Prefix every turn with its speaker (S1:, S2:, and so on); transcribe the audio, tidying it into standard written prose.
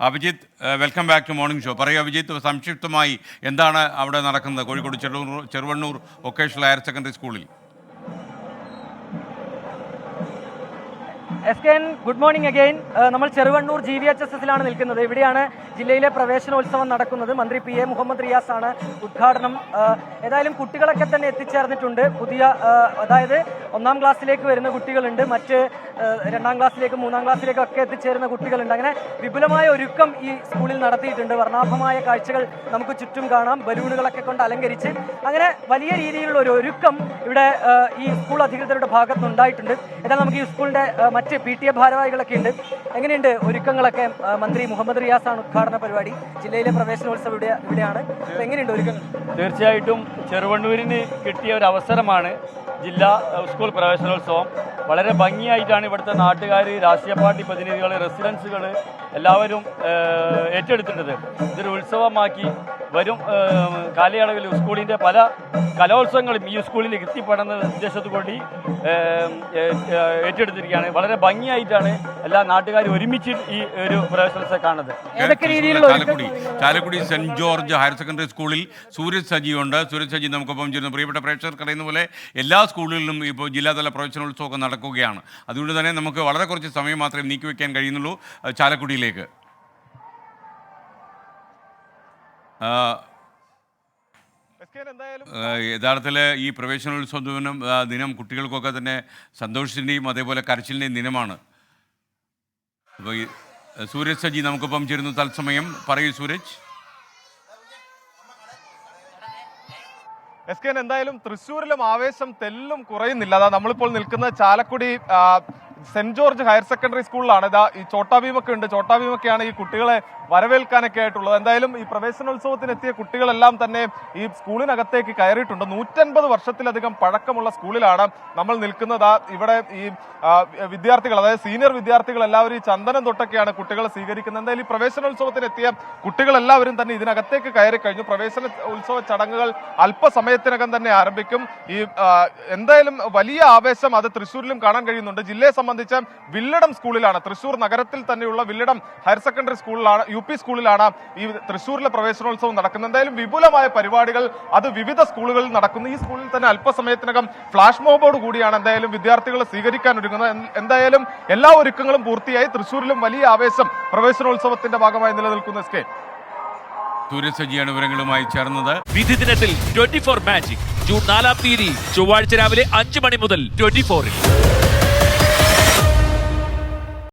S1: Abhijith, welcome back to morning show. പറയുക അഭിജിത്ത്, സംക്ഷിപ്തമായി എന്താണ് അവിടെ നടക്കുന്നത് Kozhikode Cheruvannur vocational higher secondary സ്കൂളിൽ?
S2: എസ്കെൻ, ഗുഡ് മോർണിംഗ് അഗെയിൻ. നമ്മൾ ചെറുവണ്ണൂർ GVHSS-ലാണ് നിൽക്കുന്നത്. ഇവിടെയാണ് ജില്ലയിലെ പ്രവേശനോത്സവം നടക്കുന്നത്. മന്ത്രി PA മുഹമ്മദ് റിയാസ് ആണ് ഉദ്ഘാടനം. ഏതായാലും കുട്ടികളൊക്കെ തന്നെ എത്തിച്ചേർന്നിട്ടുണ്ട്. പുതിയ അതായത് 1ാം ക്ലാസ്സിലേക്ക് വരുന്ന കുട്ടികളുണ്ട്, മറ്റ് 2ാം ക്ലാസ്സിലേക്കും 3ാം ക്ലാസ്സിലേക്കും ഒക്കെ എത്തിച്ചേരുന്ന കുട്ടികളുണ്ട്. അങ്ങനെ വിപുലമായ ഒരുക്കം ഈ സ്കൂളിൽ നടത്തിയിട്ടുണ്ട്. വർണ്ണാഭമായ കാഴ്ചകൾ നമുക്ക് ചുറ്റും കാണാം, ബലൂണുകളൊക്കെ കൊണ്ട് അലങ്കരിച്ച്. അങ്ങനെ വലിയ രീതിയിലുള്ള ഒരു ഒരുക്കം ഇവിടെ ഈ സ്കൂൾ അധികൃതരുടെ ഭാഗത്തുനിന്നുണ്ടായിട്ടുണ്ട്. എന്നാൽ നമുക്ക് ഈ സ്കൂളിൻ്റെ മറ്റ് PTA ഭാരവാഹികളൊക്കെ ഉണ്ട്. എങ്ങനെയുണ്ട് ഒരുക്കങ്ങളൊക്കെ? മന്ത്രി മുഹമ്മദ് റിയാസ് ആണ് ഉദ്ഘാടന പരിപാടി. ജില്ലയിലെ പ്രവേശനോത്സവം ഇവിടെയാണ്. എങ്ങനെയുണ്ട് ഒരുക്കങ്ങൾ?
S3: തീർച്ചയായിട്ടും ചെറുവണ്ണൂരിന് കിട്ടിയ ഒരു അവസരമാണ് ജില്ലാ സ്കൂൾ പ്രവേശനോത്സവം. വളരെ ഭംഗിയായിട്ടാണ് ഇവിടുത്തെ നാട്ടുകാർ, രാഷ്ട്രീയ പാർട്ടി പ്രതിനിധികൾ, റെസിഡൻസുകൾ എല്ലാവരും ഏറ്റെടുത്തിട്ടുണ്ട്. ഇതൊരു ഉത്സവമാക്കി വരും കാലയളവിൽ സ്കൂളിൻ്റെ പല കലോത്സവങ്ങളും ഈ സ്കൂളിൽ എത്തിപ്പെടുന്ന ഉദ്ദേശത്തോടുകൂടി ഏറ്റെടുത്തിരിക്കുകയാണ്. വളരെ ഭംഗിയായിട്ടാണ് എല്ലാ നാട്ടുകാരും ഒരുമിച്ച് ഈ ഒരു പ്രവേശനോത്സവം കാണുന്നത്.
S1: Chalakudy saint George higher secondary സ്കൂളിൽ സൂരജ് സജിയുണ്ട്. സൂരജ് സജി നമുക്കൊപ്പം ചേരുന്നു. പ്രിയപ്പെട്ട പ്രേക്ഷകർക്ക് അറിയുന്ന പോലെ എല്ലാ സ്കൂളുകളിലും ഇപ്പോൾ ജില്ലാതല പ്രവേശനോത്സവമൊക്കെ നടക്കുകയാണ്. അതുകൊണ്ട് തന്നെ നമുക്ക് വളരെ കുറച്ച് സമയം മാത്രമേ നീക്കിവെക്കാൻ കഴിയുന്നുള്ളൂ ചാലക്കുടിയിലേക്ക്. യഥാർത്ഥത്തിൽ ഈ പ്രവേശനോത്സവ ദിനം കുട്ടികൾക്കൊക്കെ തന്നെ സന്തോഷത്തിൻ്റെയും അതേപോലെ കരച്ചിലിൻ്റെയും ദിനമാണ്. അപ്പോൾ സൂരജ് സജി നമുക്കൊപ്പം ചേരുന്നു തത്സമയം. പറയൂ സൂരജ്.
S4: എന്തായാലും തൃശ്ശൂരിലും ആവേശം തെല്ലും കുറയുന്നില്ല. അതാ നമ്മളിപ്പോൾ നിൽക്കുന്ന Chalakudy saint George higher secondary സ്കൂളിലാണ്. ഇതാ ഈ ചോട്ടാഭീമൊക്കെ ഉണ്ട്. ചോട്ടാഭീമൊക്കെയാണ് ഈ കുട്ടികളെ വരവേൽക്കാനൊക്കെ ആയിട്ടുള്ളത്. എന്തായാലും ഈ പ്രവേശനോത്സവത്തിന് എത്തിയ കുട്ടികളെല്ലാം തന്നെ ഈ സ്കൂളിനകത്തേക്ക് കയറിയിട്ടുണ്ട്. 150 വർഷത്തിലധികം പഴക്കമുള്ള സ്കൂളിലാണ് നമ്മൾ നിൽക്കുന്നത്. ഇവിടെ ഈ വിദ്യാർത്ഥികൾ, അതായത് സീനിയർ വിദ്യാർത്ഥികൾ എല്ലാവരും ഈ ചന്ദനം തൊട്ടൊക്കെയാണ് കുട്ടികളെ സ്വീകരിക്കുന്നത്. എന്തായാലും ഈ പ്രവേശനോത്സവത്തിന് എത്തിയ കുട്ടികളെല്ലാവരും തന്നെ ഇതിനകത്തേക്ക് കയറി കഴിഞ്ഞു. പ്രവേശന ഉത്സവ ചടങ്ങുകൾ അല്പസമയത്തിനകം തന്നെ ആരംഭിക്കും. ഈ എന്തായാലും വലിയ ആവേശം അത് തൃശ്ശൂരിലും കാണാൻ കഴിയുന്നുണ്ട്. ജില്ലയെ സംബന്ധിച്ച് വില്ലടം സ്കൂളിലാണ്, തൃശ്ശൂർ നഗരത്തിൽ തന്നെയുള്ള വില്ലടം ഹയർ സെക്കൻഡറി സ്കൂളിലാണ്, UP സ്കൂളിലാണ് ഈ തൃശ്ശൂരിലെ പ്രവേശനോത്സവം നടക്കുന്നത്. എന്തായാലും വിപുലമായ പരിപാടികൾ അത് വിവിധ സ്കൂളുകളിൽ നടക്കുന്നു. ഈ സ്കൂളിൽ തന്നെ അല്പസമയത്തിനകം ഫ്ലാഷ് മോബോട് കൂടിയാണ് എന്തായാലും വിദ്യാർത്ഥികളെ സ്വീകരിക്കാൻ ഒരുങ്ങുന്നത്. എന്തായാലും എല്ലാ ഒരുക്കങ്ങളും പൂർത്തിയായി. തൃശ്ശൂരിലും വലിയ ആവേശം പ്രവേശനോത്സവത്തിന്റെ ഭാഗമായി നിലനിൽക്കുന്ന SK.
S1: സൂരജ് സജിയാണ് വിവരങ്ങളുമായി ചേർന്നത്.
S5: വിധി ദിനത്തിൽ 24 മാജിക് ജൂൺ 4-ാം തീയതി ചൊവ്വാഴ്ച രാവിലെ 5 മണി മുതൽ 24-ൽ.